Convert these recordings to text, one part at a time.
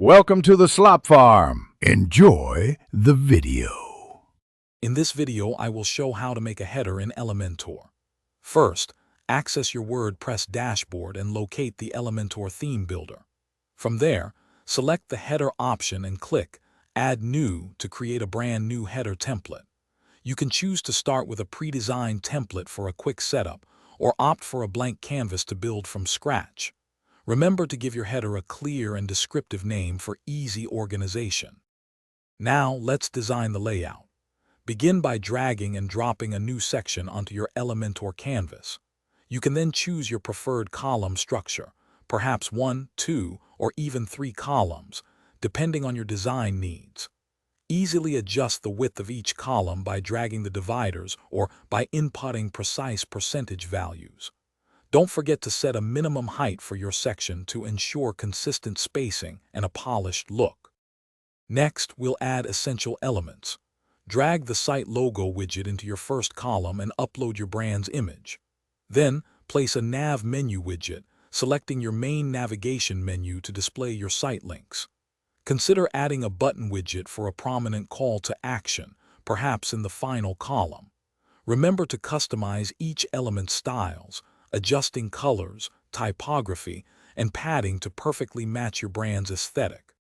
Welcome to the Slop Farm. Enjoy the video. In this video, I will show how to make a header in Elementor. First, access your WordPress dashboard and locate the Elementor theme builder. From there, select the header option and click Add New to create a brand new header template. You can choose to start with a pre-designed template for a quick setup or opt for a blank canvas to build from scratch. Remember to give your header a clear and descriptive name for easy organization. Now, let's design the layout. Begin by dragging and dropping a new section onto your Elementor canvas. You can then choose your preferred column structure, perhaps 1, 2, or even 3 columns, depending on your design needs. Easily adjust the width of each column by dragging the dividers or by inputting precise percentage values. Don't forget to set a minimum height for your section to ensure consistent spacing and a polished look. Next, we'll add essential elements. Drag the site logo widget into your first column and upload your brand's image. Then, place a nav menu widget, selecting your main navigation menu to display your site links. Consider adding a button widget for a prominent call to action, perhaps in the final column. Remember to customize each element's styles, adjusting colors, typography, and padding to perfectly match your brand's aesthetic.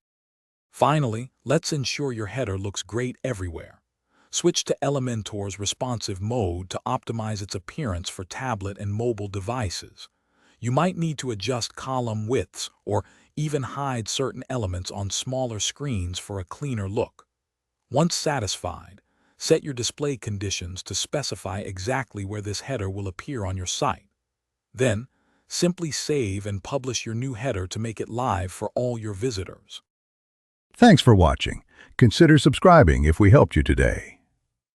Finally, let's ensure your header looks great everywhere. Switch to Elementor's responsive mode to optimize its appearance for tablet and mobile devices. You might need to adjust column widths or even hide certain elements on smaller screens for a cleaner look. Once satisfied, set your display conditions to specify exactly where this header will appear on your site. Then, simply save and publish your new header to make it live for all your visitors. Thanks for watching. Consider subscribing if we helped you today.